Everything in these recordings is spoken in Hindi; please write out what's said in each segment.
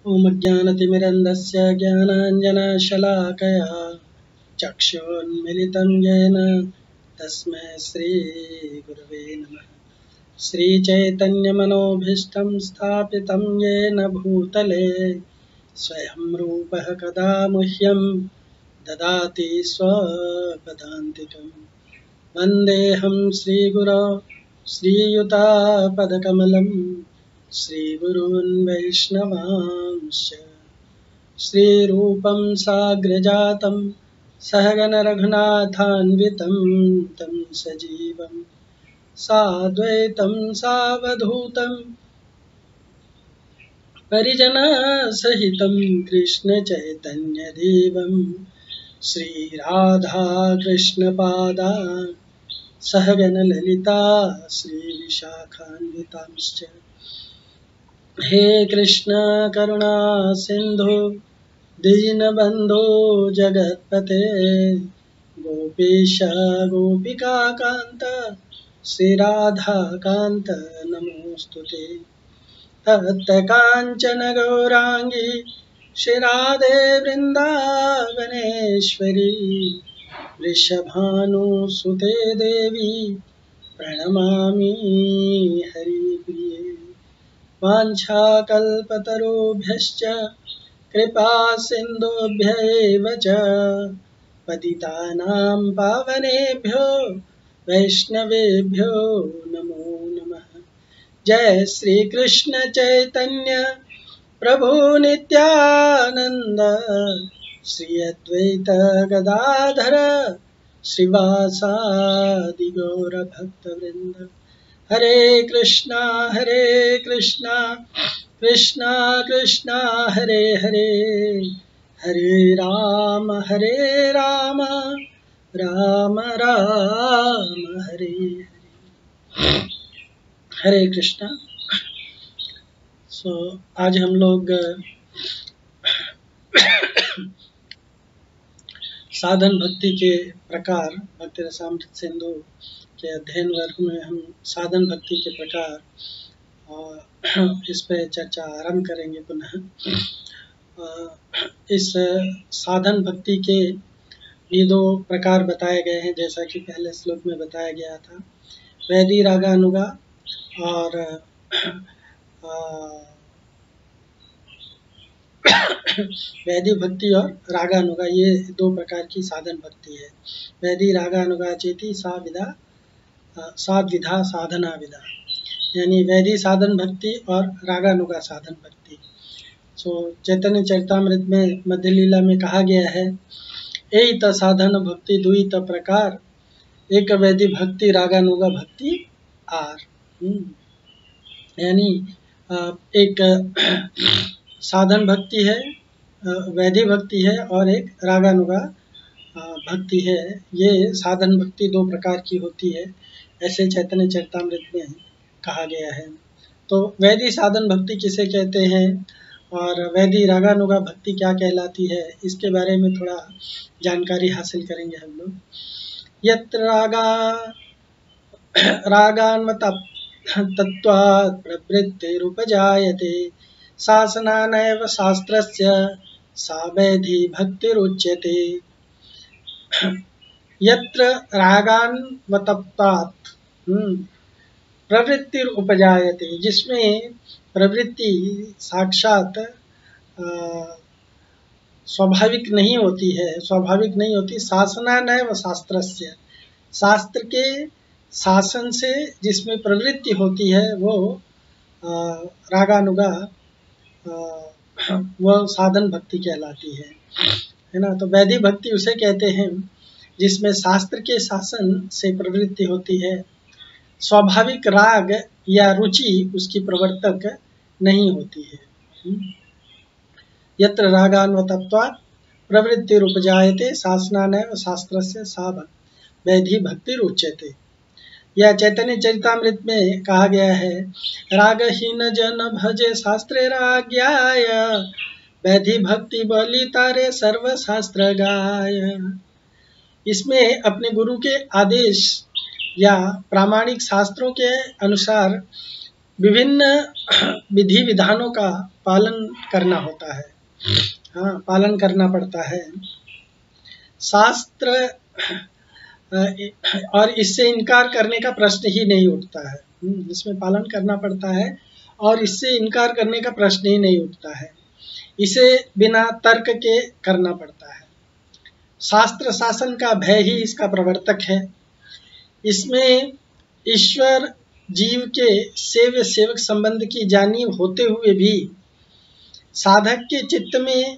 ॐ अज्ञानतिमिरन्धस्य ज्ञानाञ्जनशलाकया चक्षुन्मिलितं येन तस्मै श्रीगुरवे नमः। श्रीचैतन्यमनोभीष्टं स्थापितं येन भूतले स्वयं रूपः कदा मह्यं ददाति स्वपदान्तिकं। वन्देऽहं श्रीगुरो श्रीयुतापदकमलं श्रीगुरून् वैष्णवांश्च। श्रीरूपं साग्रजातं सहगण रघुनाथान्वितं तं सजीवं साद्वैतं सावधूतं परिजनसहितं कृष्णचैतन्यदेवं श्रीराधाकृष्णपादान् सहगण ललिता श्रीविशाखान्वितांश्च। हे कृष्ण करुणा सिंधु दीनबंधो जगत्पते गोपीश गोपिकाकान्त श्रीराधाकान्त नमोस्तुते। तप्तकाञ्चन गौरांगी श्रीराधे वृन्दावनेश्वरी वृषभानुसुते देवी प्रणमामि हरिप्रिये। वाञ्छाकल्पतरुभ्यश्च कृपा सिन्धुभ्यैव च पतितानां पावनेभ्यो वैष्णवेभ्यो नमो नमः। जय श्री कृष्ण चैतन्य प्रभु नित्यानंद श्री अद्वैत गदाधर श्रीवासादि गौर भक्तवृंद। हरे कृष्णा कृष्णा कृष्णा हरे हरे, हरे राम राम राम हरे हरे। हरे कृष्णा। आज हम लोग साधन भक्ति के प्रकार भक्ति रसामृत सिंधु के अध्ययन वर्ग में हम साधन भक्ति के प्रकार इस पे चर्चा आरंभ करेंगे पुनः। इस साधन भक्ति के ये दो प्रकार बताए गए हैं, जैसा कि पहले श्लोक में बताया गया था। वैदी रागानुगा और वैदी भक्ति और रागानुगा, ये दो प्रकार की साधन भक्ति है। वैदी रागानुगा चेति साधविधा साधना विधा, यानी वैदी साधन भक्ति और रागानुगा साधन भक्ति। चैतन्य चरितामृत में मध्य लीला में कहा गया है, एत साधन भक्ति दुईत प्रकार, एक वैदी भक्ति रागानुगा भक्ति आर। यानी एक साधन भक्ति है, वैदी भक्ति है, और एक रागानुगा भक्ति है। ये साधन भक्ति दो प्रकार की होती है, ऐसे चैतन्य चरितामृत में कहा गया है। तो वैदी साधन भक्ति किसे कहते हैं और वैदी रागानुगा भक्ति क्या कहलाती है, इसके बारे में थोड़ा जानकारी हासिल करेंगे हम लोग। यत्र रागान्मत तत्त्वात् प्रवृत्तिरुपजायते शासनानैव शास्त्रस्य सा वैधी भक्तिरुच्यते। यत्र रागान्मत्तात् प्रवृत्तिरुपजायते, जिसमें प्रवृत्ति साक्षात स्वाभाविक नहीं होती है, शासनानैव शास्त्रस्य, शास्त्र के शासन से जिसमें प्रवृत्ति होती है वो रागानुगा वह साधन भक्ति कहलाती है ना। तो वैदी भक्ति उसे कहते हैं जिसमें शास्त्र के शासन से प्रवृत्ति होती है, स्वाभाविक राग या रुचि उसकी प्रवर्तक नहीं होती है। यत्र रागान्वतत्वात् प्रवृत्तिरुपजायते शासनानैव शास्त्रस्य सा वैधी भक्तिरुच्यते। यह चैतन्य चरितामृत में कहा गया है, रागहीन जन भजे शास्त्रे राज्ञाय, वैधी भक्ति बलि तारे सर्व शास्त्र गाय। इसमें अपने गुरु के आदेश या प्रामाणिक शास्त्रों के अनुसार विभिन्न विधि विधानों का पालन करना होता है। हाँ, पालन करना पड़ता है। शास्त्र और इससे इनकार करने का प्रश्न ही नहीं उठता है। इसमें पालन करना पड़ता है और इससे इनकार करने का प्रश्न ही नहीं उठता है। इसे बिना तर्क के करना पड़ता है। शास्त्र शासन का भय ही इसका प्रवर्तक है। इसमें ईश्वर जीव के सेव्य सेवक संबंध की जानी होते हुए भी साधक के चित्त में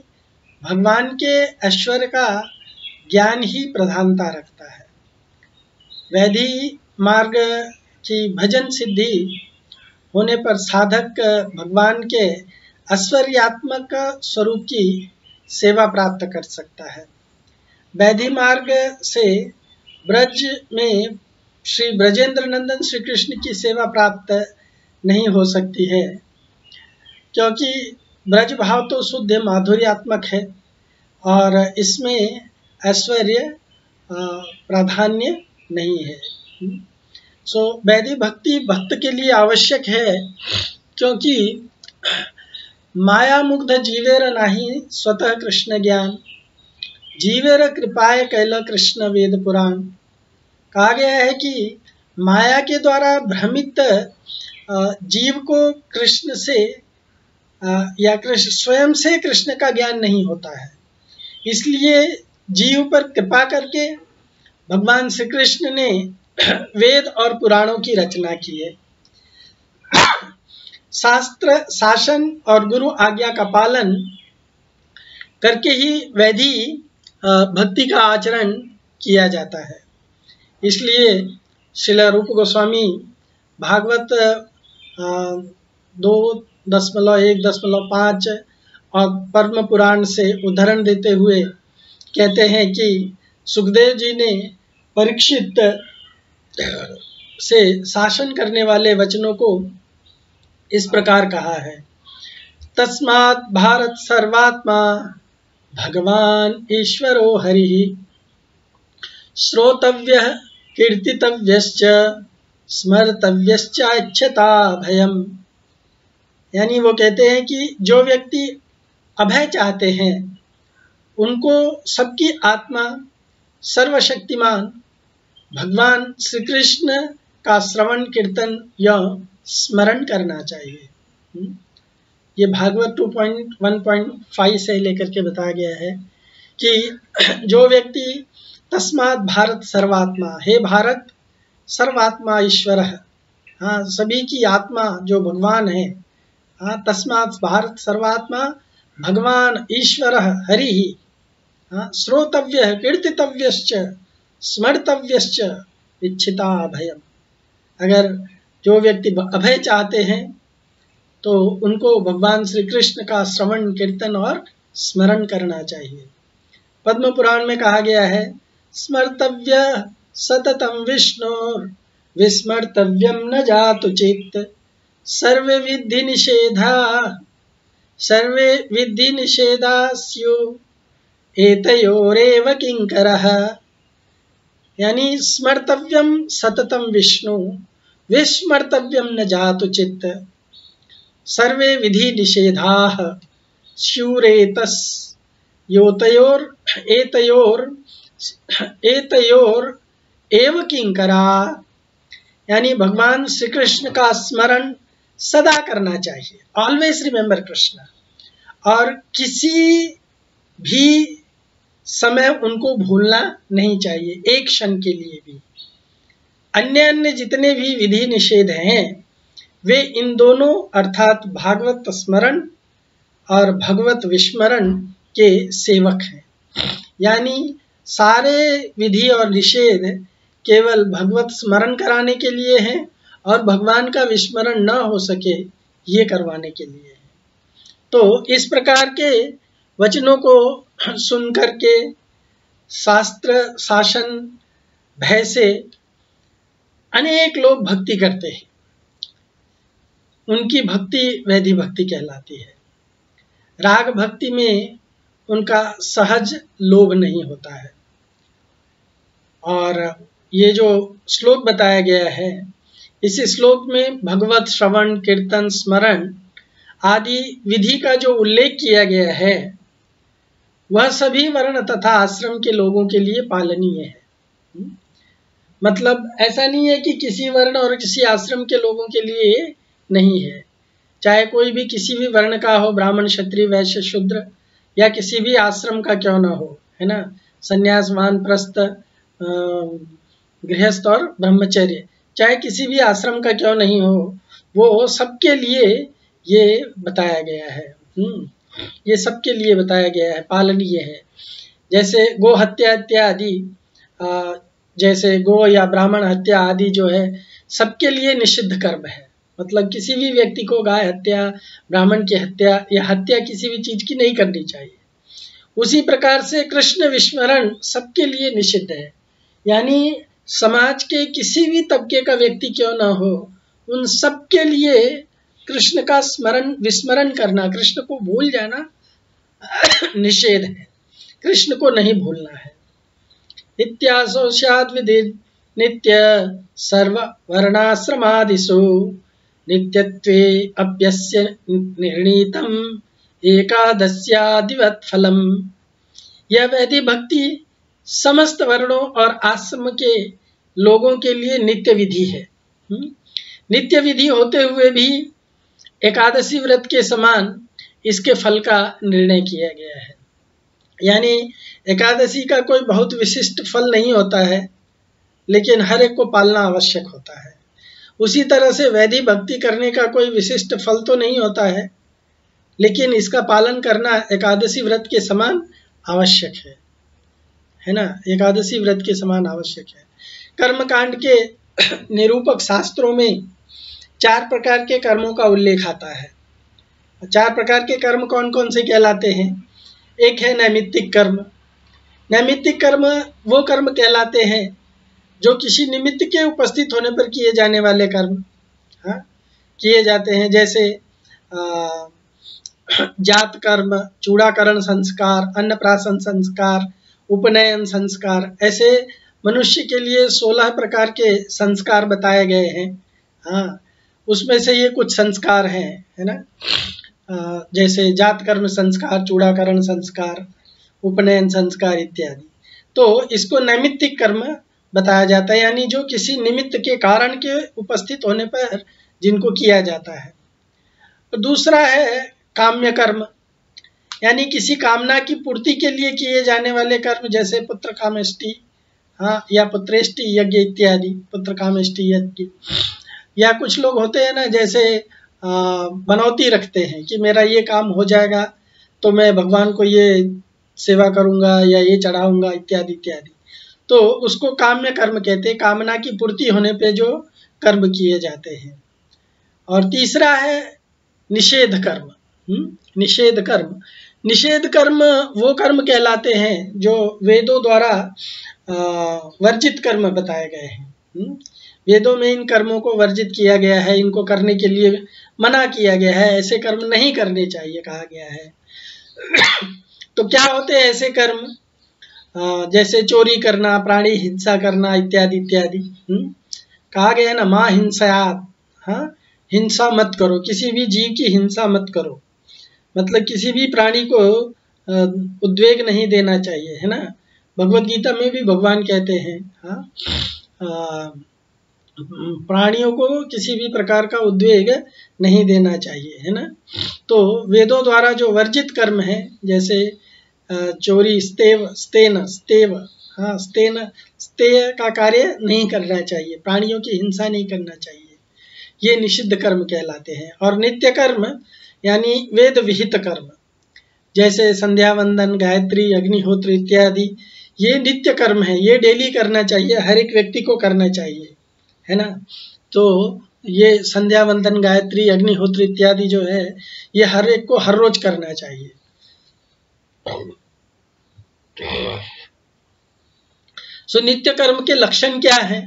भगवान के ऐश्वर्य का ज्ञान ही प्रधानता रखता है। वैधि मार्ग की भजन सिद्धि होने पर साधक भगवान के ऐश्वर्यात्मक स्वरूप की सेवा प्राप्त कर सकता है। वैधि मार्ग से ब्रज में श्री ब्रजेंद्र नंदन श्री कृष्ण की सेवा प्राप्त नहीं हो सकती है, क्योंकि ब्रज भाव तो शुद्ध माधुर्यात्मक है और इसमें ऐश्वर्य प्राधान्य नहीं है। वैधि भक्ति भक्त के लिए आवश्यक है, क्योंकि माया मुग्ध जीवेर नाही स्वतः कृष्ण ज्ञान, जीवेर कृपाय कैल कृष्ण वेद पुराण। कहा गया है कि माया के द्वारा भ्रमित जीव को कृष्ण से या कृष्ण स्वयं से कृष्ण का ज्ञान नहीं होता है। इसलिए जीव पर कृपा करके भगवान श्री कृष्ण ने वेद और पुराणों की रचना की है। शास्त्र शासन और गुरु आज्ञा का पालन करके ही वैधि भक्ति का आचरण किया जाता है। इसलिए श्रील रूप गोस्वामी भागवत 2.1.5 और पद्म पुराण से उदाहरण देते हुए कहते हैं कि सुखदेव जी ने परीक्षित से शासन करने वाले वचनों को इस प्रकार कहा है। तस्मात् भारत सर्वात्मा भगवान ईश्वरो हरिः, श्रोतव्यः कीर्तितव्यश्च स्मर्तव्यश्च इच्छता भयम। यानी वो कहते हैं कि जो व्यक्ति अभय चाहते हैं उनको सबकी आत्मा सर्वशक्तिमान भगवान श्री कृष्ण का श्रवण कीर्तन या स्मरण करना चाहिए। ये भागवत 2.1.5 से लेकर के बताया गया है कि जो व्यक्ति तस्मात् भारत सर्वात्मा, हे भारत सर्वात्मा ईश्वर, हाँ सभी की आत्मा जो भगवान है, हाँ तस्मात् भारत सर्वात्मा भगवान ईश्वर हरि ही, हाँ श्रोतव्य कीर्तितव्यश्च स्मर्तव्यश्च इच्छिता अभयम। अगर जो व्यक्ति अभय चाहते हैं तो उनको भगवान श्री कृष्ण का श्रवण कीर्तन और स्मरण करना चाहिए। पद्म पुराण में कहा गया है, स्मर्तव्य सततम विष्णोर विस्मर्तव्यम न जातु चित्त, सर्वे विद्धि निषेधा स्यु एतयोरेव किंकरः। यानी स्मर्तव्यम सततम विष्णु विस्मर्तव्यम न जातु चित्त, सर्वे विधि निषेधाः स्युरेतस योतयोर एतयोर एव किंकरा। यानी भगवान श्री कृष्ण का स्मरण सदा करना चाहिए, ऑलवेज रिमेंबर कृष्ण, और किसी भी समय उनको भूलना नहीं चाहिए, एक क्षण के लिए भी। अन्य जितने भी विधि निषेध हैं वे इन दोनों अर्थात भागवत स्मरण और भगवत विस्मरण के सेवक हैं। यानी सारे विधि और निषेध केवल भगवत स्मरण कराने के लिए हैं और भगवान का विस्मरण न हो सके ये करवाने के लिए है। तो इस प्रकार के वचनों को सुन करके शास्त्र शासन भय से अनेक लोग भक्ति करते हैं, उनकी भक्ति वैधि भक्ति कहलाती है। राग भक्ति में उनका सहज लोभ नहीं होता है। और ये जो श्लोक बताया गया है इस श्लोक में भगवत श्रवण, कीर्तन, स्मरण आदि विधि का जो उल्लेख किया गया है वह सभी वर्ण तथा आश्रम के लोगों के लिए पालनीय है। मतलब ऐसा नहीं है कि किसी वर्ण और किसी आश्रम के लोगों के लिए नहीं है। चाहे कोई भी किसी भी वर्ण का हो, ब्राह्मण, क्षत्रिय, वैश्य, शूद्र, या किसी भी आश्रम का क्यों ना हो, है ना, संन्यास, वानप्रस्थ, गृहस्थ और ब्रह्मचर्य, चाहे किसी भी आश्रम का क्यों नहीं हो, वो सबके लिए ये बताया गया है। ये सबके लिए बताया गया है, पालनीय है। जैसे गो हत्या इत्यादि, जैसे गो या ब्राह्मण हत्या आदि जो है सबके लिए निषिद्ध कर्म है। मतलब किसी भी व्यक्ति को गाय हत्या, ब्राह्मण की हत्या या हत्या किसी भी चीज की नहीं करनी चाहिए। उसी प्रकार से कृष्ण विस्मरण सबके लिए निषिद्ध है। यानी समाज के किसी भी तबके का व्यक्ति क्यों ना हो, उन सबके लिए कृष्ण का स्मरण, विस्मरण करना, कृष्ण को भूल जाना निषेध है। कृष्ण को नहीं भूलना है। इत्यासो स्याद् विधि नित्य सर्व वर्णाश्रमादिषु नित्यत्वे अप्यस्य निर्णीतम एकादस्यादिवत् फलम। यह वैदिक भक्ति समस्त वर्णों और आश्रम के लोगों के लिए नित्य विधि है। नित्य विधि होते हुए भी एकादशी व्रत के समान इसके फल का निर्णय किया गया है। यानी एकादशी का कोई बहुत विशिष्ट फल नहीं होता है, लेकिन हर एक को पालना आवश्यक होता है। उसी तरह से वैदिक भक्ति करने का कोई विशिष्ट फल तो नहीं होता है, लेकिन इसका पालन करना एकादशी व्रत के समान आवश्यक है ना, एकादशी व्रत के समान आवश्यक है। कर्मकांड के निरूपक शास्त्रों में 4 प्रकार के कर्मों का उल्लेख आता है। 4 प्रकार के कर्म कौन कौन से कहलाते हैं? एक है नैमित्तिक कर्म। नैमित्तिक कर्म वो कर्म कहलाते हैं जो किसी निमित्त के उपस्थित होने पर किए जाने वाले कर्म किए जाते हैं। जैसे जात कर्म, चूड़ाकरण संस्कार, अन्नप्राशन संस्कार, उपनयन संस्कार, ऐसे मनुष्य के लिए 16 प्रकार के संस्कार बताए गए हैं। उसमें से ये कुछ संस्कार हैं, है ना। जैसे जात कर्म संस्कार, चूड़ाकरण संस्कार, उपनयन संस्कार इत्यादि। तो इसको नैमित्तिक कर्म बताया जाता है, यानी जो किसी निमित्त के कारण के उपस्थित होने पर जिनको किया जाता है। दूसरा है काम्य कर्म, यानी किसी कामना की पूर्ति के लिए किए जाने वाले कर्म, जैसे पुत्र कामेष्टि, या पुत्रेष्टि यज्ञ इत्यादि। पुत्र कामेष्टि यज्ञ, या कुछ लोग होते हैं ना, जैसे बनौती रखते हैं कि मेरा ये काम हो जाएगा तो मैं भगवान को ये सेवा करूंगा या ये चढ़ाऊंगा इत्यादि इत्यादि। तो उसको काम्य कर्म कहते हैं, कामना की पूर्ति होने पे जो कर्म किए जाते हैं। और तीसरा है निषेध कर्म। निषेध कर्म, निषेध कर्म वो कर्म कहलाते हैं जो वेदों द्वारा वर्जित कर्म बताए गए हैं। वेदों में इन कर्मों को वर्जित किया गया है, इनको करने के लिए मना किया गया है, ऐसे कर्म नहीं करने चाहिए कहा गया है। तो क्या होते हैं ऐसे कर्म? जैसे चोरी करना, प्राणी हिंसा करना इत्यादि इत्यादि। कहा गया है ना, मां हिंसायात, हिंसा मत करो, किसी भी जीव की हिंसा मत करो। मतलब किसी भी प्राणी को उद्वेग नहीं देना चाहिए, है ना। भगवत गीता में भी भगवान कहते हैं प्राणियों को किसी भी प्रकार का उद्वेग नहीं देना चाहिए, है ना। तो वेदों द्वारा जो वर्जित कर्म है, जैसे चोरी, स्तेय का कार्य नहीं करना चाहिए, प्राणियों की हिंसा नहीं करना चाहिए, ये निषिद्ध कर्म कहलाते हैं। और नित्य कर्म यानी वेद विहित कर्म, जैसे संध्या वंदन, गायत्री, अग्निहोत्र इत्यादि, ये नित्य कर्म है, ये डेली करना चाहिए, हर एक व्यक्ति को करना चाहिए, है ना। तो ये संध्या वंदन, गायत्री, अग्निहोत्र इत्यादि जो है ये हर एक को हर रोज करना चाहिए। सो नित्य कर्म के लक्षण क्या है?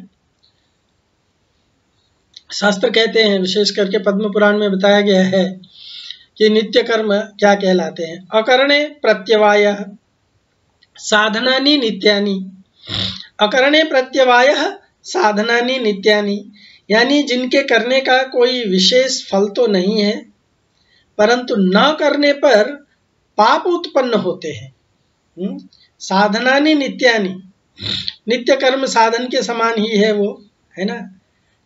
शास्त्र कहते हैं, विशेष करके पद्म पुराण में बताया गया है कि नित्य कर्म क्या कहलाते हैं। अकरणे प्रत्यवाय साधनानि नित्यानि। अकरणे प्रत्यवाय साधनानि नित्यानि, यानी जिनके करने का कोई विशेष फल तो नहीं है, परंतु न करने पर पाप उत्पन्न होते हैं। साधनानि नित्यानि, नित्य कर्म साधन के समान ही है वो, है ना।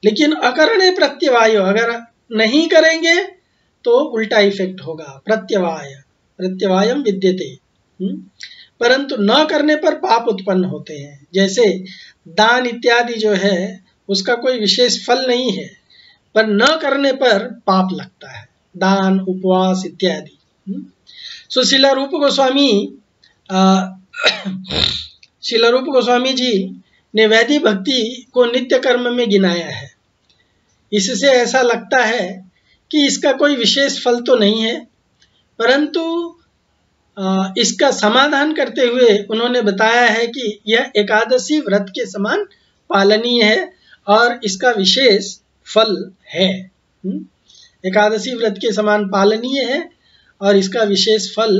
लेकिन अकरणे प्रत्यवायो, अगर नहीं करेंगे तो उल्टा इफेक्ट होगा, प्रत्यवाय प्रत्यवायम विद्यते। परंतु न करने पर पाप उत्पन्न होते हैं। जैसे दान इत्यादि जो है उसका कोई विशेष फल नहीं है, पर न करने पर पाप लगता है, दान उपवास इत्यादि। सो शिला रूप गोस्वामी जी ने वैदिक भक्ति को नित्य कर्म में गिनाया है। इससे ऐसा लगता है कि इसका कोई विशेष फल तो नहीं है, परंतु इसका समाधान करते हुए उन्होंने बताया है कि यह एकादशी व्रत के समान पालनीय है और इसका विशेष फल है। एकादशी व्रत के समान पालनीय है और इसका विशेष फल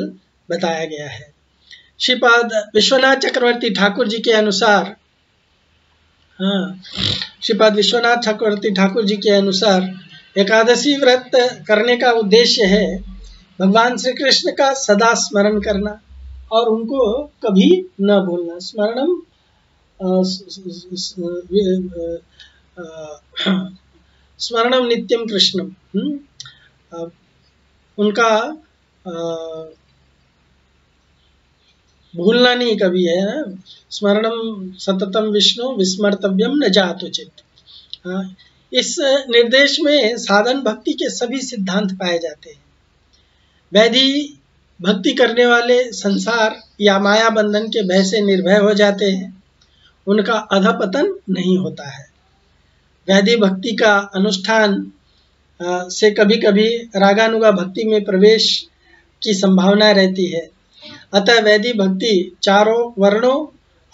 बताया गया है। श्रीपाद विश्वनाथ चक्रवर्ती ठाकुर जी के अनुसार, श्रीपाद विश्वनाथ चक्रवर्ती ठाकुर जी के अनुसार एकादशी व्रत करने का उद्देश्य है भगवान श्री कृष्ण का सदा स्मरण करना और उनको कभी न भूलना। स्मरणम नित्यम कृष्णम, उनका भूलना नहीं कभी है। स्मरणम सततम विष्णु विस्मर्तव्यम न जातुचित। इस निर्देश में साधन भक्ति के सभी सिद्धांत पाए जाते हैं। वैदिक भक्ति करने वाले संसार या माया बंधन के भय से निर्भय हो जाते हैं, उनका अधपतन नहीं होता है। वैदिक भक्ति का अनुष्ठान से कभी कभी रागानुगा भक्ति में प्रवेश की संभावना रहती है। अतः वैदिक भक्ति चारों वर्णों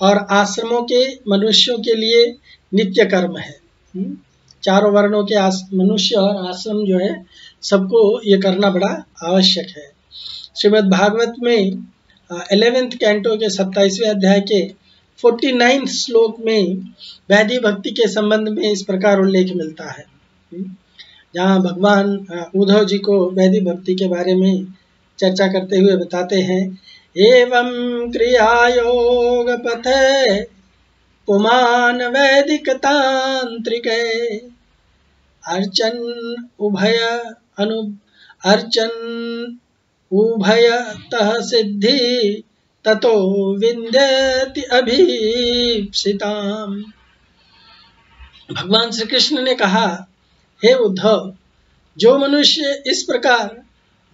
और आश्रमों के मनुष्यों के लिए नित्य कर्म है। चारों वर्णों के मनुष्य और आश्रम जो है सबको ये करना बड़ा आवश्यक है। श्रीमद् भागवत में 11वें कैंटो के 27वें अध्याय के 49 श्लोक में वैदिक भक्ति के संबंध में इस प्रकार उल्लेख मिलता है, जहाँ भगवान उद्धव जी को वैदिक भक्ति के बारे में चर्चा करते हुए बताते हैं, एवं क्रियायोग पथे पुमान वैदिक तांत्रिक अर्चन उभयतः सिद्धि ततो विंदति अभीप्सिताम। भगवान श्री कृष्ण ने कहा, हे उद्धव, जो मनुष्य इस प्रकार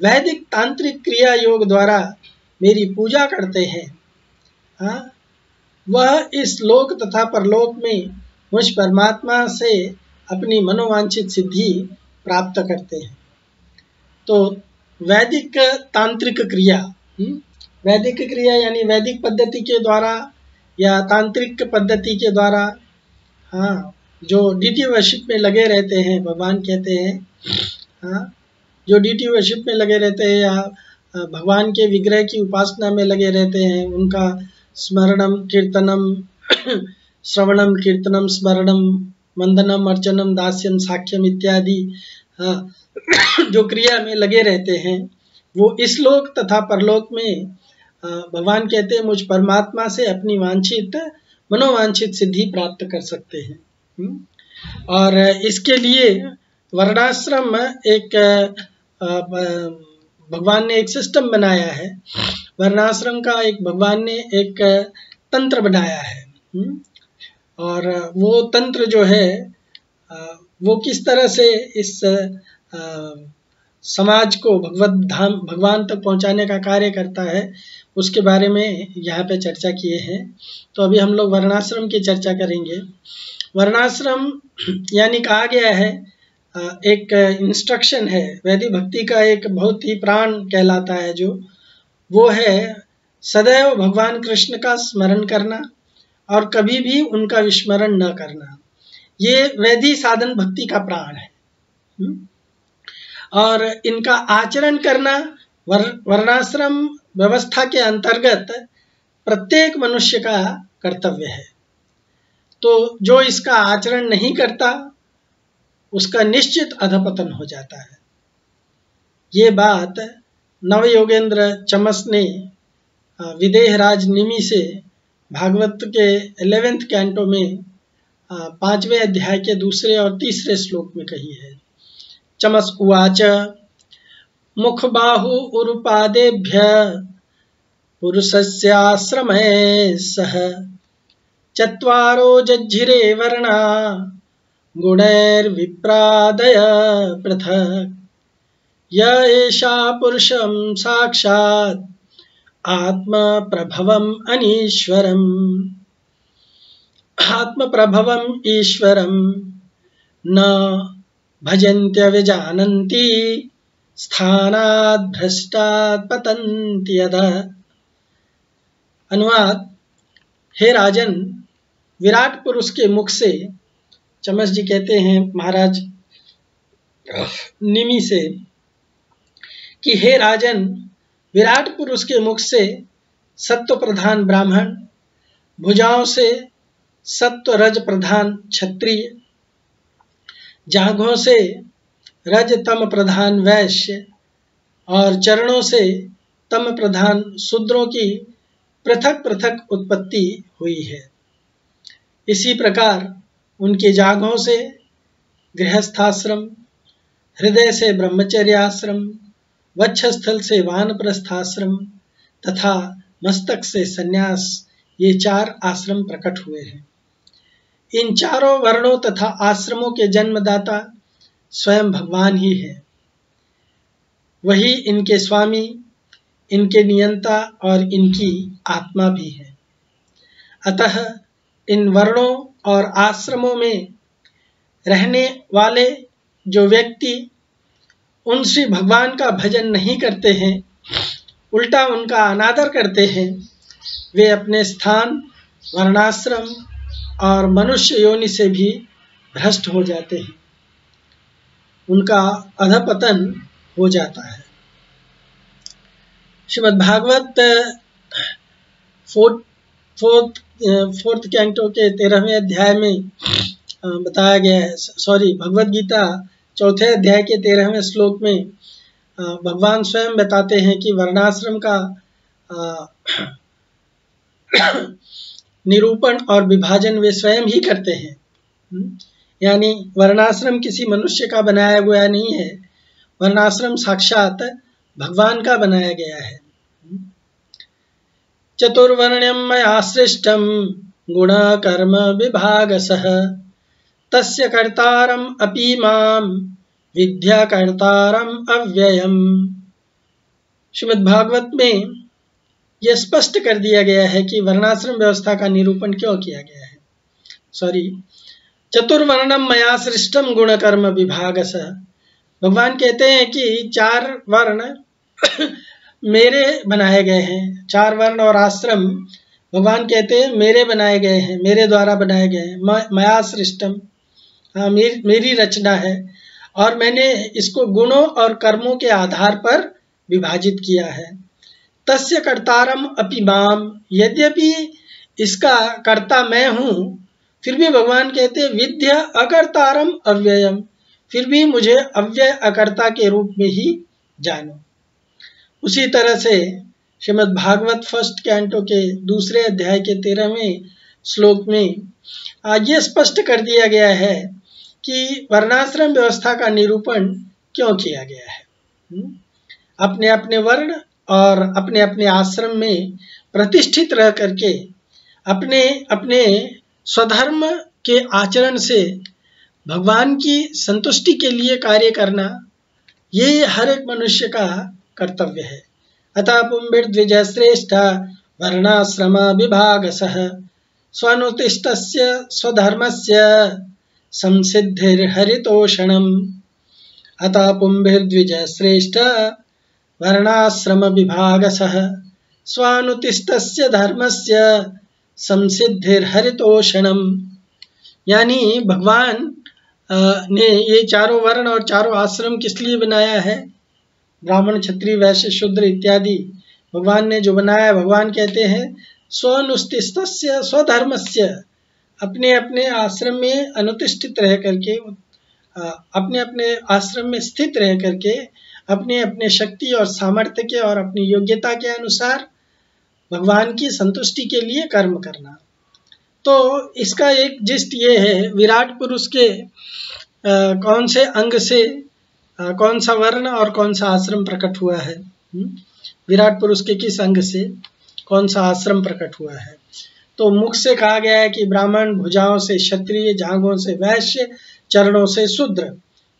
वैदिक तांत्रिक क्रिया योग द्वारा मेरी पूजा करते हैं, वह इस लोक तथा परलोक में मुझ परमात्मा से अपनी मनोवांछित सिद्धि प्राप्त करते हैं। तो वैदिक तांत्रिक क्रिया, वैदिक क्रिया यानी वैदिक पद्धति के द्वारा या तांत्रिक पद्धति के द्वारा, जो डीटी वर्शिप में लगे रहते हैं, भगवान कहते हैं, जो डीटी वर्शिप में लगे रहते हैं या भगवान के विग्रह की उपासना में लगे रहते हैं, उनका स्मरणम कीर्तनम श्रवणम कीर्तनम स्मरणम वंदनम अर्चनम दास्यम साख्यम इत्यादि जो क्रिया में लगे रहते हैं, वो इस लोक तथा परलोक में भगवान कहते हैं मुझ परमात्मा से अपनी मनोवांछित सिद्धि प्राप्त कर सकते हैं। और इसके लिए वर्णाश्रम एक भगवान ने एक सिस्टम बनाया है। वर्णाश्रम का एक भगवान ने एक तंत्र बनाया है, और वो तंत्र जो है वो किस तरह से इस समाज को भगवान तक पहुंचाने का कार्य करता है, उसके बारे में यहाँ पे चर्चा किए हैं। तो अभी हम लोग वर्णाश्रम की चर्चा करेंगे। वर्णाश्रम यानी कहा गया है एक इंस्ट्रक्शन है, वैदिक भक्ति का एक बहुत ही प्राण कहलाता है, जो वो है सदैव भगवान कृष्ण का स्मरण करना और कभी भी उनका विस्मरण न करना। ये वैदिक साधन भक्ति का प्राण है। और इनका आचरण करना वर्णाश्रम व्यवस्था के अंतर्गत प्रत्येक मनुष्य का कर्तव्य है। तो जो इसका आचरण नहीं करता उसका निश्चित अधपतन हो जाता है। ये बात नवयोगेंद्र चमस ने विदेहराज निमि से भागवत के 11वें कैंटो में 5वें अध्याय के 2 और 3 श्लोक में कही है। चमस उवाच मुख बाहु उरुपादेभ्य पुरुषस्याश्रमे सह चत्वारो जज्झिरे वर्णा गुणैर्विप्रादय पृथक् य एषा पुरुषं साक्षात् आत्मप्रभवम् अनीश्वरम्। आत्मप्रभवम् ईश्वरं न भजन्त्यविजानन्ति स्थानात् भ्रष्टात् पतन्ति अधः। अनुवाद: हे राजन, विराट पुरुष के मुख से, चमस जी कहते हैं महाराज निमि से कि हे राजन, विराट पुरुष के मुख से सत्व प्रधान ब्राह्मण, भुजाओं से सत्व रज प्रधान क्षत्रिय, जांघों से रज तम प्रधान वैश्य और चरणों से तम प्रधान शूद्रों की पृथक पृथक उत्पत्ति हुई है। इसी प्रकार उनकी जांघों से गृहस्थाश्रम, हृदय से ब्रह्मचर्याश्रम, वक्षस्थल से वानप्रस्थाश्रम तथा मस्तक से संन्यास, ये 4 आश्रम प्रकट हुए हैं। इन चारों वर्णों तथा आश्रमों के जन्मदाता स्वयं भगवान ही है। वही इनके स्वामी, इनके नियंता और इनकी आत्मा भी है। अतः इन वर्णों और आश्रमों में रहने वाले जो व्यक्ति उन श्री भगवान का भजन नहीं करते हैं, उल्टा उनका अनादर करते हैं, वे अपने स्थान, वर्णाश्रम और मनुष्य योनि से भी भ्रष्ट हो जाते हैं। उनका अधपतन हो जाता है। श्रीमद् भागवत 4th कैंटो के 13वें अध्याय में बताया गया है, भगवद गीता 4थे अध्याय के 13वें श्लोक में भगवान स्वयं बताते हैं कि वर्णाश्रम का निरूपण और विभाजन वे स्वयं ही करते हैं। यानी वर्णाश्रम किसी मनुष्य का बनाया हुआ नहीं है, वर्णाश्रम साक्षात भगवान का बनाया गया है। चतुर्वर्ण्यं मया सृष्टं गुण कर्म विभागसः तस्य कर्तारम् अपि मां विद्या कर्तारम् अव्ययम्। श्रीमद् भागवत में यह स्पष्ट कर दिया गया है कि वर्णाश्रम व्यवस्था का निरूपण क्यों किया गया है। चतुर्वर्णम मया सृष्टम गुण कर्म विभागसः। भगवान कहते हैं कि 4 वर्ण मेरे बनाए गए हैं। 4 वर्ण और आश्रम भगवान कहते हैं मेरे बनाए गए हैं, मेरे द्वारा बनाए गए हैं। मया सृष्टम, हाँ मेरी रचना है और मैंने इसको गुणों और कर्मों के आधार पर विभाजित किया है। तस्य कर्तारम अपि माम, यद्यपि इसका कर्ता मैं हूँ, फिर भी भगवान कहते विद्या अकर्तारम अव्ययम, फिर भी मुझे अव्यय अकर्ता के रूप में ही जानो। उसी तरह से श्रीमद् भागवत 1st कैंटो के 2 अध्याय के 13वें श्लोक में ये स्पष्ट कर दिया गया है कि वर्णाश्रम व्यवस्था का निरूपण क्यों किया गया है। अपने अपने वर्ण और अपने अपने आश्रम में प्रतिष्ठित रह करके अपने अपने स्वधर्म के आचरण से भगवान की संतुष्टि के लिए कार्य करना, ये हर एक मनुष्य का कर्तव्य है। अतः पुंभिर्द्विज श्रेष्ठ वर्णाश्रम विभागसः स्वनुतिष्ठस्य स्वधर्मस्य संसिद्धिर्हरितोषणम्। अतः पुंभिर्द्विज श्रेष्ठ वर्णाश्रम विभागसः स्वानुतिष्ठस्य धर्मस्य संसिद्धिर्हरितोषणम्। यानी भगवान ने ये चारों वर्ण और चारों आश्रम किस लिए बनाया है? ब्राह्मण, क्षत्रिय, वैश्य, शूद्र इत्यादि भगवान ने जो बनाया, भगवान कहते हैं स्वनुतिष्ठस्य स्वधर्मस्य, अपने अपने आश्रम में अनुतिष्ठित रह करके अपने अपने आश्रम में स्थित रह करके अपने अपने शक्ति और सामर्थ्य के और अपनी योग्यता के अनुसार भगवान की संतुष्टि के लिए कर्म करना। तो इसका एक जिस्ट ये है, विराट पुरुष के कौन से अंग से कौन सा वर्ण और कौन सा आश्रम प्रकट हुआ है। विराट पुरुष के किस अंग से कौन सा आश्रम प्रकट हुआ है। तो मुख से कहा गया है कि ब्राह्मण, भुजाओं से क्षत्रिय, जांघों से वैश्य, चरणों से शूद्र।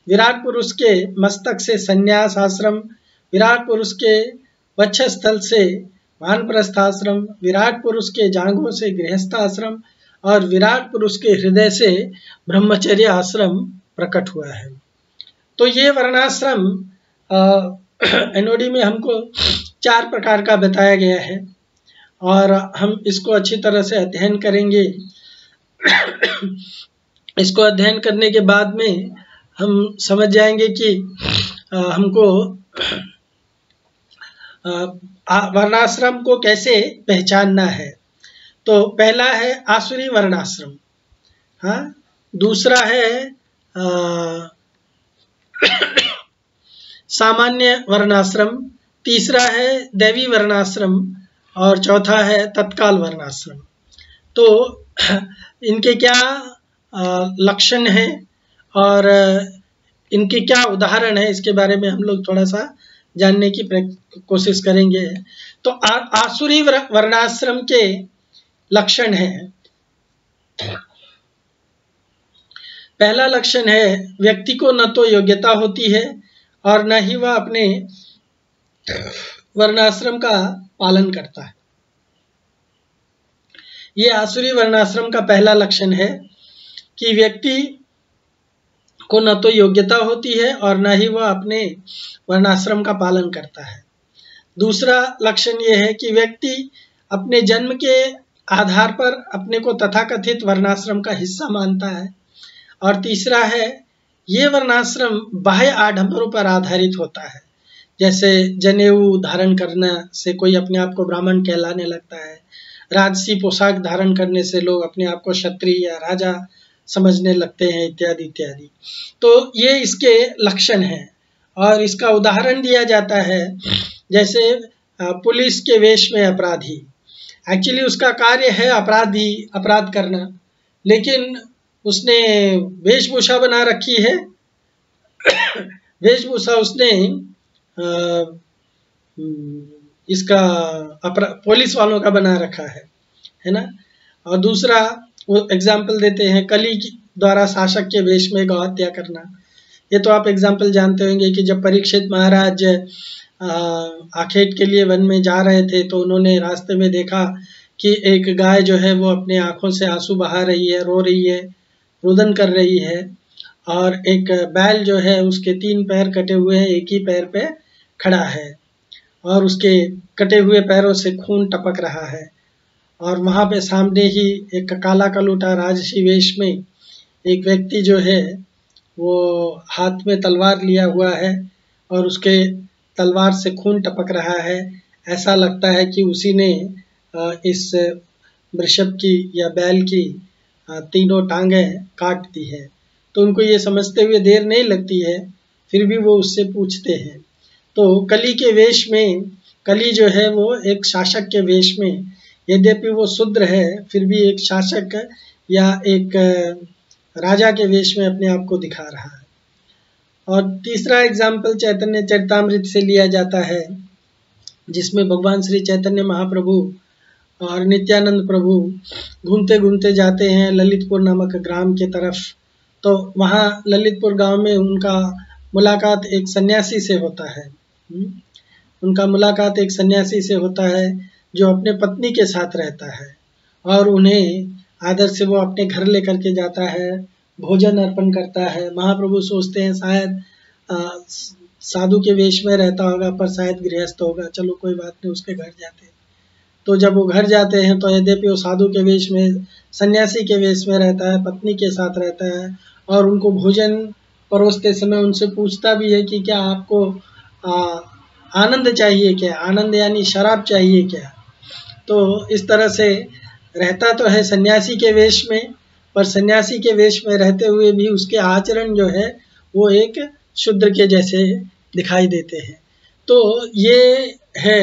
विराट पुरुष के मस्तक से संन्यास आश्रम, विराट पुरुष के वक्षस्थल से वानप्रस्थ आश्रम, विराट पुरुष के जांघों से गृहस्थ आश्रम और विराट पुरुष के हृदय से ब्रह्मचर्य आश्रम प्रकट हुआ है। तो ये वर्णाश्रम एनओडी में हमको 4 प्रकार का बताया गया है और हम इसको अच्छी तरह से अध्ययन करेंगे। इसको अध्ययन करने के बाद में हम समझ जाएंगे कि हमको वर्णाश्रम को कैसे पहचानना है। तो पहला है आसुरी वर्णाश्रम, हाँ, दूसरा है सामान्य वर्णाश्रम, तीसरा है दैवी वर्णाश्रम और चौथा है तत्काल वर्णाश्रम। तो इनके क्या लक्षण हैं और इनके क्या उदाहरण है, इसके बारे में हम लोग थोड़ा सा जानने की कोशिश करेंगे। तो आसुरी वर्णाश्रम के लक्षण हैं। पहला लक्षण है, व्यक्ति को न तो योग्यता होती है और न ही वह अपने वर्णाश्रम का पालन करता है। ये आसुरी वर्णाश्रम का पहला लक्षण है कि व्यक्ति को न तो योग्यता होती है और न ही वह अपने वर्णाश्रम का पालन करता है। दूसरा लक्षण ये है कि व्यक्ति अपने जन्म के आधार पर अपने को तथाकथित वर्णाश्रम का हिस्सा मानता है। और तीसरा है, ये वर्णाश्रम बाह्य आडंबरों पर आधारित होता है, जैसे जनेऊ धारण करने से कोई अपने आप को ब्राह्मण कहलाने लगता है, राजसी पोशाक धारण करने से लोग अपने आप को क्षत्रिय या राजा समझने लगते हैं, इत्यादि इत्यादि। तो ये इसके लक्षण हैं और इसका उदाहरण दिया जाता है, जैसे पुलिस के वेश में अपराधी। एक्चुअली उसका कार्य है अपराध करना, लेकिन उसने वेशभूषा बना रखी है। वेशभूषा उसने इसका पुलिस वालों का बना रखा है ना। और दूसरा वो एग्जाम्पल देते हैं, कली द्वारा शासक के वेश में गौ हत्या करना। ये तो आप एग्जाम्पल जानते होंगे कि जब परीक्षित महाराज आखेट के लिए वन में जा रहे थे, तो उन्होंने रास्ते में देखा कि एक गाय जो है वो अपने आंखों से आंसू बहा रही है, रो रही है, रुदन कर रही है, और एक बैल जो है उसके 3 पैर कटे हुए हैं, एक ही पैर पे खड़ा है और उसके कटे हुए पैरों से खून टपक रहा है। और वहाँ पे सामने ही एक काला कलूटा राजसी वेश में एक व्यक्ति जो है वो हाथ में तलवार लिया हुआ है और उसके तलवार से खून टपक रहा है। ऐसा लगता है कि उसी ने इस वृषभ की या बैल की 3 टांगें काट दी है। तो उनको ये समझते हुए देर नहीं लगती है, फिर भी वो उससे पूछते हैं। तो कली के वेश में, कली जो है वो एक शासक के वेश में, यद्यपि वो शूद्र है, फिर भी एक शासक या एक राजा के वेश में अपने आप को दिखा रहा है। और तीसरा एग्जाम्पल चैतन्य चरितामृत से लिया जाता है, जिसमें भगवान श्री चैतन्य महाप्रभु और नित्यानंद प्रभु घूमते घूमते जाते हैं ललितपुर नामक ग्राम के तरफ। तो वहाँ ललितपुर गांव में उनका मुलाकात एक सन्यासी से होता है। उनका मुलाकात एक सन्यासी से होता है जो अपने पत्नी के साथ रहता है और उन्हें आदर से वो अपने घर लेकर के जाता है, भोजन अर्पण करता है। महाप्रभु सोचते हैं शायद साधु के वेश में रहता होगा, पर शायद गृहस्थ होगा, चलो कोई बात नहीं, उसके घर जाते हैं। तो जब वो घर जाते हैं तो यद्यपि वो साधु के वेश में, सन्यासी के वेश में रहता है, पत्नी के साथ रहता है और उनको भोजन परोसते समय उनसे पूछता भी है कि क्या आपको आनंद चाहिए क्या, आनंद यानी शराब चाहिए क्या। तो इस तरह से रहता तो है सन्यासी के वेश में, पर सन्यासी के वेश में रहते हुए भी उसके आचरण जो है वो एक शूद्र के जैसे दिखाई देते हैं। तो ये है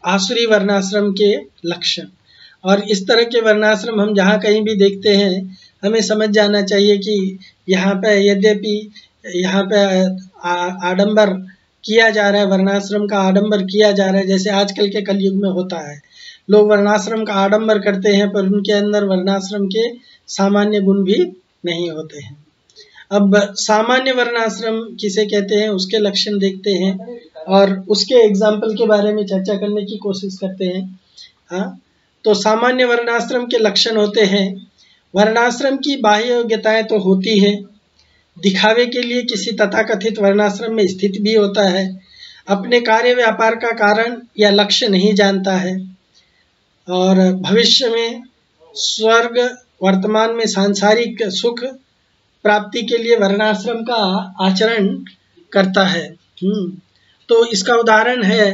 आसुरी वर्णाश्रम के लक्षण। और इस तरह के वर्णाश्रम हम जहाँ कहीं भी देखते हैं हमें समझ जाना चाहिए कि यहाँ पे यद्यपि यहाँ पे आडंबर किया जा रहा है, वर्णाश्रम का आडंबर किया जा रहा है, जैसे आजकल के कलयुग में होता है। लोग वर्णाश्रम का आडंबर करते हैं पर उनके अंदर वर्णाश्रम के सामान्य गुण भी नहीं होते हैं। अब सामान्य वर्णाश्रम किसे कहते हैं उसके लक्षण देखते हैं और उसके एग्जाम्पल के बारे में चर्चा करने की कोशिश करते हैं। हाँ, तो सामान्य वर्णाश्रम के लक्षण होते हैं, वर्णाश्रम की बाह्य योग्यताएं तो होती है, दिखावे के लिए किसी तथाकथित वर्णाश्रम में स्थित भी होता है, अपने कार्य व्यापार का कारण या लक्ष्य नहीं जानता है, और भविष्य में स्वर्ग, वर्तमान में सांसारिक सुख प्राप्ति के लिए वर्णाश्रम का आचरण करता है। तो इसका उदाहरण है,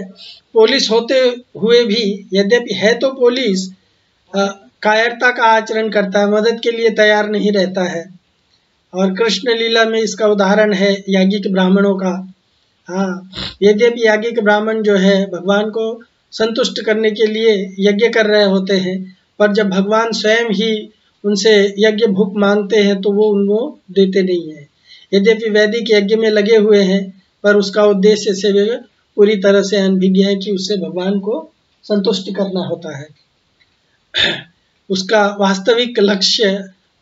पुलिस होते हुए भी यद्यपि है तो पुलिस कायरता का आचरण करता है, मदद के लिए तैयार नहीं रहता है। और कृष्ण लीला में इसका उदाहरण है याज्ञिक ब्राह्मणों का। हाँ, यद्यपि याज्ञिक ब्राह्मण जो है भगवान को संतुष्ट करने के लिए यज्ञ कर रहे होते हैं, पर जब भगवान स्वयं ही उनसे यज्ञ भूख मांगते हैं तो वो उनको देते नहीं है। यद्यपि वैदिक यज्ञ में लगे हुए हैं पर उसका उद्देश्य से वे पूरी तरह से अनभिज्ञ है कि उससे भगवान को संतुष्ट करना होता है। उसका वास्तविक लक्ष्य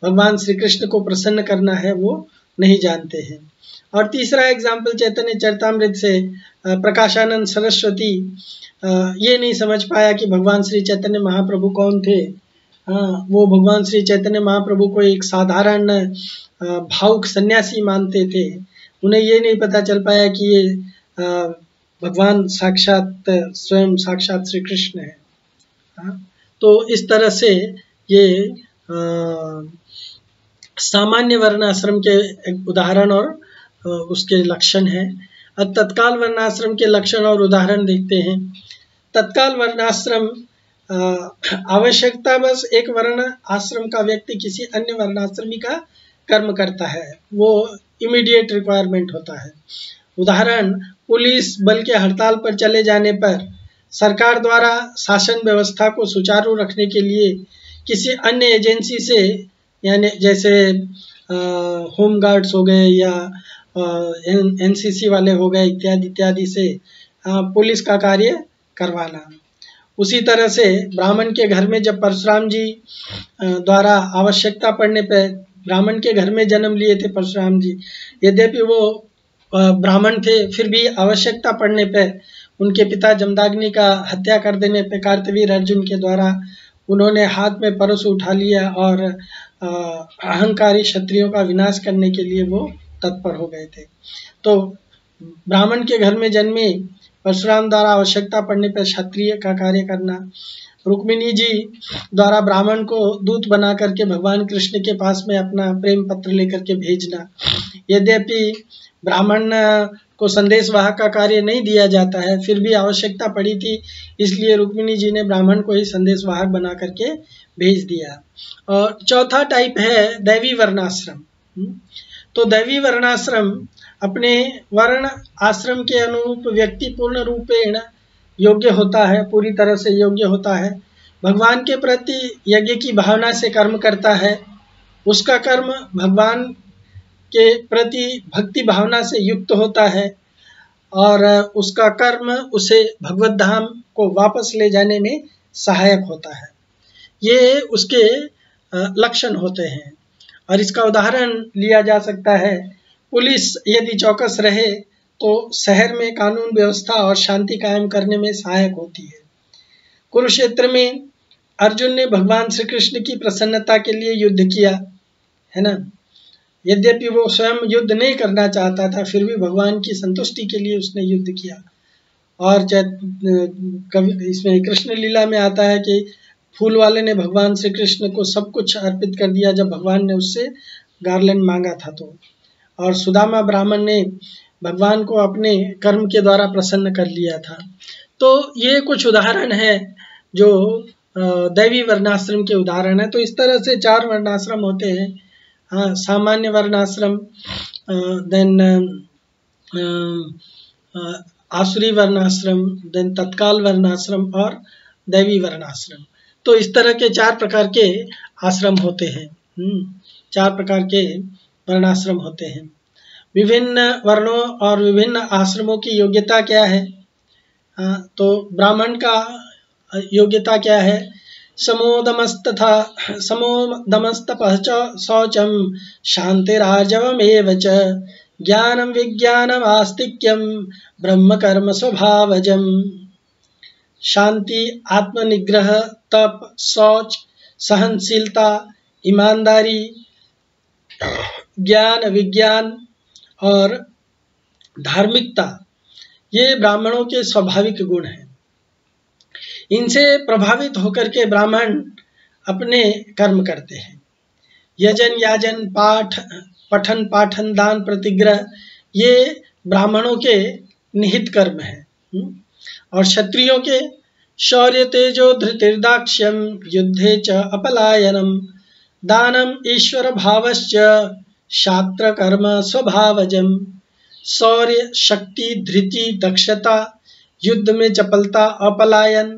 भगवान श्री कृष्ण को प्रसन्न करना है, वो नहीं जानते हैं। और तीसरा एग्जाम्पल चैतन्य चरितामृत से प्रकाशानंद सरस्वती ये नहीं समझ पाया कि भगवान श्री चैतन्य महाप्रभु कौन थे। हाँ, वो भगवान श्री चैतन्य महाप्रभु को एक साधारण भावुक सन्यासी मानते थे। उन्हें ये नहीं पता चल पाया कि ये भगवान साक्षात स्वयं साक्षात श्री कृष्ण है। हाँ, तो इस तरह से ये सामान्य वर्णाश्रम के उदाहरण और उसके लक्षण हैं। अब तत्काल वर्णाश्रम के लक्षण और उदाहरण देखते हैं। तत्काल वर्णाश्रम आवश्यकता बस एक वर्ण आश्रम का व्यक्ति किसी अन्य वर्णाश्रमी का कर्म करता है, वो इमीडिएट रिक्वायरमेंट होता है। उदाहरण, पुलिस बल के हड़ताल पर चले जाने पर सरकार द्वारा शासन व्यवस्था को सुचारू रखने के लिए किसी अन्य एजेंसी से, यानी जैसे होम गार्ड्स हो गए या एनसीसी वाले हो गए इत्यादि इत्यादि से पुलिस का कार्य करवाना। उसी तरह से ब्राह्मण के घर में जब परशुराम जी द्वारा आवश्यकता पड़ने पर, ब्राह्मण के घर में जन्म लिए थे परशुराम जी, यद्यपि वो ब्राह्मण थे फिर भी आवश्यकता पड़ने पर उनके पिता जमदाग्नि का हत्या कर देने पर कार्तवीर अर्जुन के द्वारा उन्होंने हाथ में परशु उठा लिया और अहंकारी क्षत्रियों का विनाश करने के लिए वो तत्पर हो गए थे। तो ब्राह्मण के घर में जन्मे परशुराम द्वारा आवश्यकता पड़ने पर क्षत्रिय का कार्य करना, रुक्मिणी जी द्वारा ब्राह्मण को दूत बना करके भगवान कृष्ण के पास में अपना प्रेम पत्र लेकर के भेजना। यद्यपि ब्राह्मण को संदेशवाहक का कार्य नहीं दिया जाता है, फिर भी आवश्यकता पड़ी थी, इसलिए रुक्मिणी जी ने ब्राह्मण को ही संदेशवाहक बना करके भेज दिया। और चौथा टाइप है दैवी वर्णाश्रम। तो दैवी वर्णाश्रम अपने वर्ण आश्रम के अनुरूप व्यक्ति पूर्ण रूपेण योग्य होता है, पूरी तरह से योग्य होता है, भगवान के प्रति यज्ञ की भावना से कर्म करता है, उसका कर्म भगवान के प्रति भक्ति भावना से युक्त होता है और उसका कर्म उसे भगवत धाम को वापस ले जाने में सहायक होता है। ये उसके लक्षण होते हैं। और इसका उदाहरण लिया जा सकता है, पुलिस यदि चौकस रहे तो शहर में कानून व्यवस्था और शांति कायम करने में सहायक होती है। कुरुक्षेत्र में अर्जुन ने भगवान श्री कृष्ण की प्रसन्नता के लिए युद्ध किया, है ना। यद्यपि वो स्वयं युद्ध नहीं करना चाहता था, फिर भी भगवान की संतुष्टि के लिए उसने युद्ध किया। और कभी इसमें कृष्ण लीला में आता है कि फूल वाले ने भगवान श्री कृष्ण को सब कुछ अर्पित कर दिया जब भगवान ने उससे गार्लैंड मांगा था तो। और सुदामा ब्राह्मण ने भगवान को अपने कर्म के द्वारा प्रसन्न कर लिया था। तो ये कुछ उदाहरण है जो दैवी वर्णाश्रम के उदाहरण है। तो इस तरह से 4 वर्णाश्रम होते हैं। हाँ, सामान्य वर्णाश्रम, देन आसुरी वर्णाश्रम, देन तत्काल वर्णाश्रम और दैवी वर्णाश्रम। तो इस तरह के 4 प्रकार के आश्रम होते हैं। 4 प्रकार के वर्णाश्रम होते हैं। विभिन्न वर्णों और विभिन्न आश्रमों की योग्यता क्या है? तो ब्राह्मण का योग्यता क्या है? समोदमस्तपः शौचम शांतिरार्जवमेव च ज्ञानम विज्ञानम आस्तिक्यम ब्रह्म कर्म स्वभावजम। शांति, आत्मनिग्रह, तप, शौच, सहनशीलता, ईमानदारी, ज्ञान, विज्ञान और धार्मिकता, ये ब्राह्मणों के स्वाभाविक गुण हैं। इनसे प्रभावित होकर के ब्राह्मण अपने कर्म करते हैं। यजन, याजन, पठन, पाठन, दान, प्रतिग्रह, ये ब्राह्मणों के निहित कर्म हैं। और क्षत्रियों के शौर्य, तेजो, धृतिर्दाक्ष्यम, युद्धे च अपलायनम, दानम, ईश्वर भावश्च, शास्त्र कर्म स्वभावजम। शौर्य, शक्ति, धृति, दक्षता, युद्ध में चपलता, अपलायन,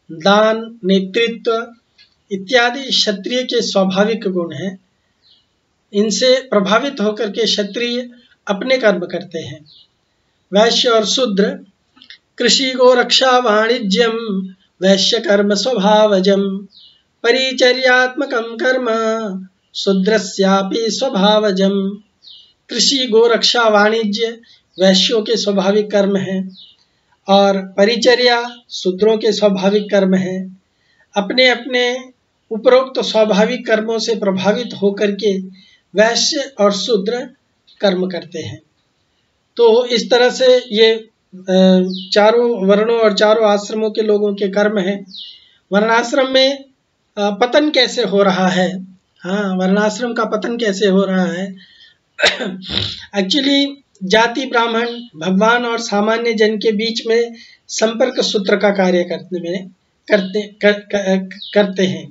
दान, नेतृत्व इत्यादि क्षत्रिय के स्वाभाविक गुण हैं। इनसे प्रभावित होकर के क्षत्रिय अपने कर्म करते हैं। वैश्य और शूद्र, कृषि, गोरक्षा, वाणिज्यम, वैश्य कर्म स्वभावजम, परिचर्यात्मकं कर्म शूद्रस्यापि स्वभावजम। कृषि, गोरक्षा, वाणिज्य वैश्यों के स्वाभाविक कर्म हैं और परिचर्या शूद्रों के स्वाभाविक कर्म हैं। अपने अपने उपरोक्त स्वाभाविक कर्मों से प्रभावित होकर के वैश्य और शूद्र कर्म करते हैं। तो इस तरह से ये चारों वर्णों और चारों आश्रमों के लोगों के कर्म हैं। वर्णाश्रम में पतन कैसे हो रहा है? हाँ, वर्णाश्रम का पतन कैसे हो रहा है? एक्चुअली जाति ब्राह्मण भगवान और सामान्य जन के बीच में संपर्क सूत्र का कार्य करते हैं।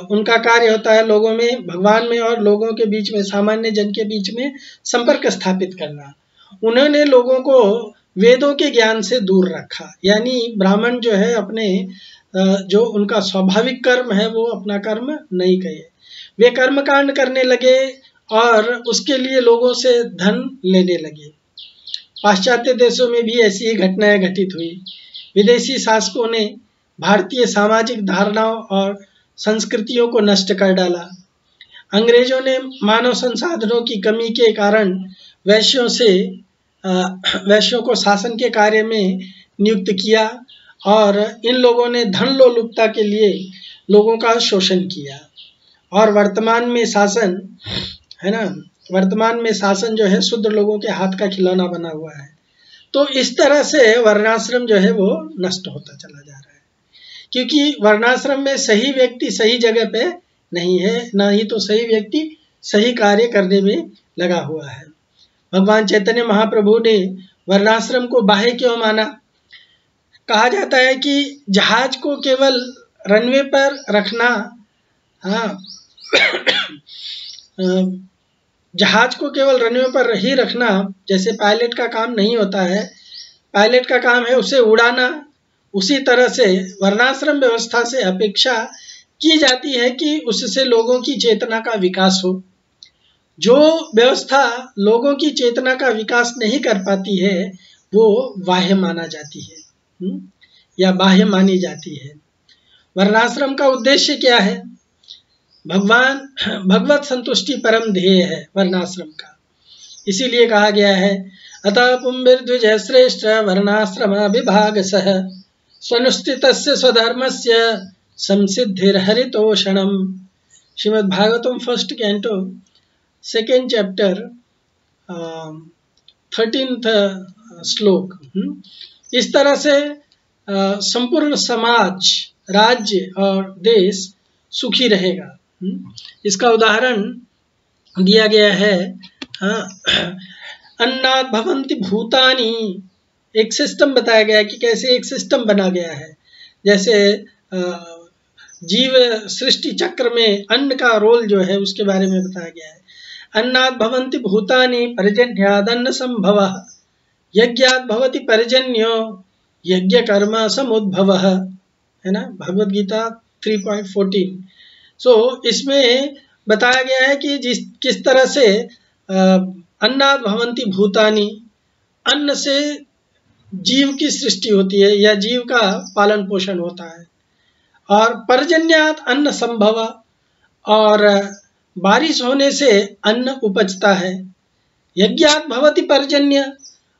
उनका कार्य होता है लोगों में, भगवान में और लोगों के बीच में, सामान्य जन के बीच में संपर्क स्थापित करना। उन्होंने लोगों को वेदों के ज्ञान से दूर रखा, यानी ब्राह्मण जो है अपने जो उनका स्वाभाविक कर्म है वो अपना कर्म नहीं किए, वे कर्म कांड करने लगे और उसके लिए लोगों से धन लेने लगे। पाश्चात्य देशों में भी ऐसी ही घटनाएं घटित हुई। विदेशी शासकों ने भारतीय सामाजिक धारणाओं और संस्कृतियों को नष्ट कर डाला। अंग्रेजों ने मानव संसाधनों की कमी के कारण वैश्यों को शासन के कार्य में नियुक्त किया और इन लोगों ने धन लोलुपता के लिए लोगों का शोषण किया। और वर्तमान में शासन है ना, वर्तमान में शासन जो है शूद्र लोगों के हाथ का खिलौना बना हुआ है। तो इस तरह से वर्णाश्रम जो है वो नष्ट होता चला जा रहा है, क्योंकि वर्णाश्रम में सही व्यक्ति सही जगह पे नहीं है, ना ही तो सही व्यक्ति सही कार्य करने में लगा हुआ है। भगवान चैतन्य महाप्रभु ने वर्णाश्रम को बाह्य क्यों माना? कहा जाता है कि जहाज को केवल रनवे पर रखना, हाँ जहाज को केवल रनवे पर ही रखना जैसे पायलट का काम नहीं होता है, पायलट का काम है उसे उड़ाना, उसी तरह से वर्णाश्रम व्यवस्था से अपेक्षा की जाती है कि उससे लोगों की चेतना का विकास हो। जो व्यवस्था लोगों की चेतना का विकास नहीं कर पाती है वो बाह्य माना जाती है या बाह्य मानी जाती है। वर्णाश्रम का उद्देश्य क्या है? भगवत संतुष्टि परम ध्येय है वर्णाश्रम का। इसीलिए कहा गया है अतः पुंभिर्द्विज श्रेष्ठ वर्णाश्रम विभाग सह स्वनुष्ठितस्य स्वधर्मस्य संसिद्धिर्हरितोषणम। Shrimad Bhagavatam first canto second chapter 13th श्लोक। इस तरह से संपूर्ण समाज, राज्य और देश सुखी रहेगा। इसका उदाहरण दिया गया है, अन्नात् भवन्ति भूतानि, एक सिस्टम बताया गया है कि कैसे एक सिस्टम बना गया है। जैसे जीव सृष्टि चक्र में अन्न का रोल जो है उसके बारे में बताया गया है। अन्नात् भवन्ति भूतानि पर्जन्यादन्न संभवः, यज्ञात् भवति पर्जन्यो यज्ञ कर्म समुद्भवः, है ना, भगवद गीता 3.14। सो इसमें बताया गया है कि किस तरह से अन्नात् भवन्ति भूतानि, अन्न से जीव की सृष्टि होती है या जीव का पालन पोषण होता है, और पर्जन्यात् अन्न संभव, और बारिश होने से अन्न उपजता है। यज्ञात् भवति पर्जन्य,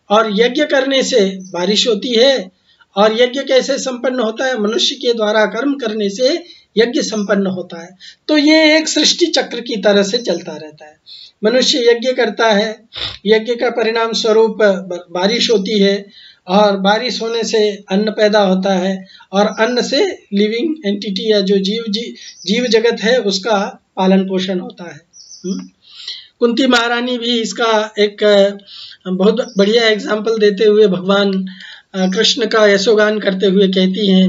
और यज्ञ करने से बारिश होती है। और यज्ञ कैसे संपन्न होता है? मनुष्य के द्वारा कर्म करने से यज्ञ संपन्न होता है। तो ये एक सृष्टि चक्र की तरह से चलता रहता है। मनुष्य यज्ञ करता है, यज्ञ का परिणाम स्वरूप बारिश होती है, और बारिश होने से अन्न पैदा होता है, और अन्न से लिविंग एंटिटी या जो जीव जगत है उसका पालन पोषण होता है। कुंती महारानी भी इसका एक बहुत बढ़िया एग्जाम्पल देते हुए भगवान कृष्ण का यशोगान करते हुए कहती हैं।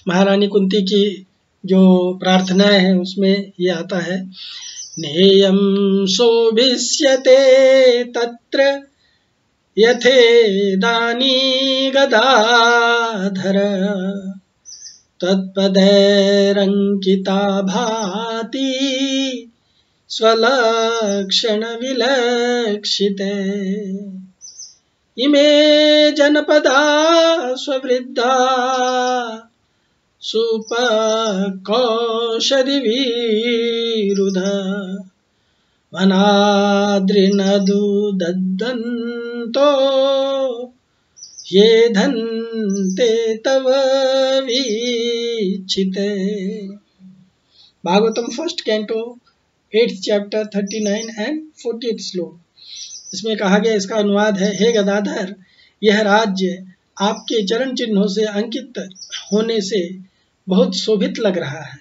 महारानी कुंती की जो प्रार्थनाएं हैं उसमें ये आता है, नेयं शोभिष्यते तत्र यथेदानी गदाधर, तत्पदैरंकिता भाति स्वलक्षण विलक्षिते, इमे जनपदा स्ववृद्धा सुपकौशदि विरुध, वनाद्रिनदुदन्तो ये धन्ते तव वीक्षिते। Bhagavatam 1st canto 8th chapter 39 and 40th श्लोक। इसमें कहा गया, इसका अनुवाद है, हे गदाधर, यह राज्य आपके चरण चिन्हों से अंकित होने से बहुत शोभित लग रहा है।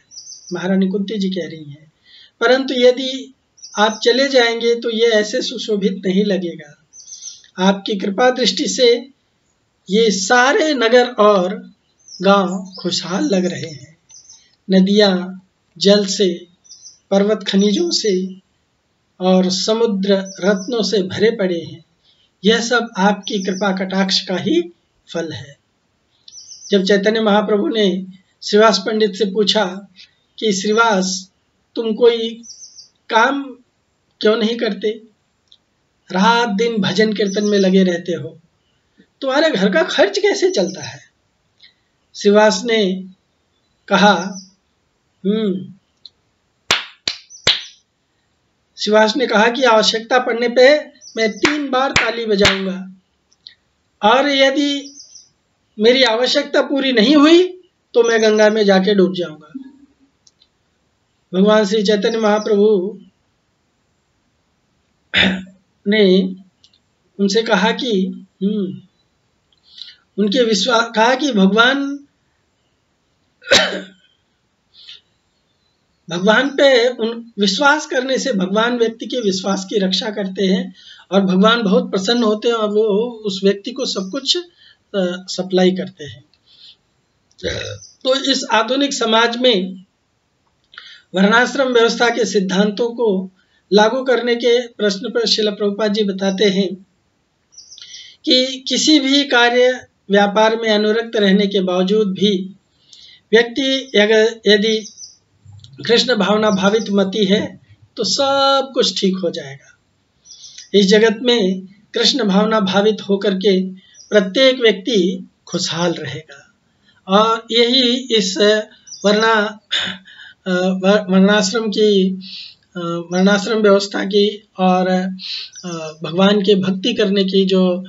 महारानी कुंती जी कह रही हैं, परंतु यदि आप चले जाएंगे तो ये ऐसे सुशोभित नहीं लगेगा। आपकी कृपा दृष्टि से ये सारे नगर और गांव खुशहाल लग रहे हैं। नदियां जल से, पर्वत खनिजों से और समुद्र रत्नों से भरे पड़े हैं। यह सब आपकी कृपा कटाक्ष का ही फल है। जब चैतन्य महाप्रभु ने श्रीवास पंडित से पूछा कि श्रीवास, तुम कोई काम क्यों नहीं करते, रात दिन भजन कीर्तन में लगे रहते हो, तुम्हारे घर का खर्च कैसे चलता है? श्रीवास ने कहा, श्रीवास ने कहा कि आवश्यकता पड़ने पे मैं 3 बार ताली बजाऊंगा, और यदि मेरी आवश्यकता पूरी नहीं हुई तो मैं गंगा में जाके डूब जाऊंगा। भगवान श्री चैतन्य महाप्रभु ने उनसे कहा कि उनके विश्वास, कहा कि भगवान पे विश्वास करने से भगवान व्यक्ति के विश्वास की रक्षा करते हैं, और भगवान बहुत प्रसन्न होते हैं, और वो उस व्यक्ति को सब कुछ सप्लाई करते हैं। तो इस आधुनिक समाज में वर्णाश्रम व्यवस्था के सिद्धांतों को लागू करने के प्रश्न पर श्रील प्रभुपाद जी बताते हैं कि किसी भी कार्य व्यापार में अनुरक्त रहने के बावजूद भी व्यक्ति यदि कृष्ण भावना भावित मति है तो सब कुछ ठीक हो जाएगा। इस जगत में कृष्ण भावना भावित होकर के प्रत्येक व्यक्ति खुशहाल रहेगा, और यही इस वर्णाश्रम व्यवस्था की और भगवान के भक्ति करने की जो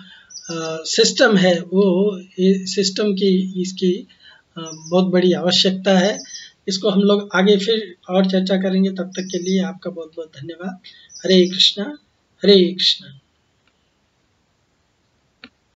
सिस्टम है, वो सिस्टम की इसकी बहुत बड़ी आवश्यकता है। इसको हम लोग आगे फिर और चर्चा करेंगे। तब तक के लिए आपका बहुत बहुत धन्यवाद। हरे कृष्णा हरे कृष्णा।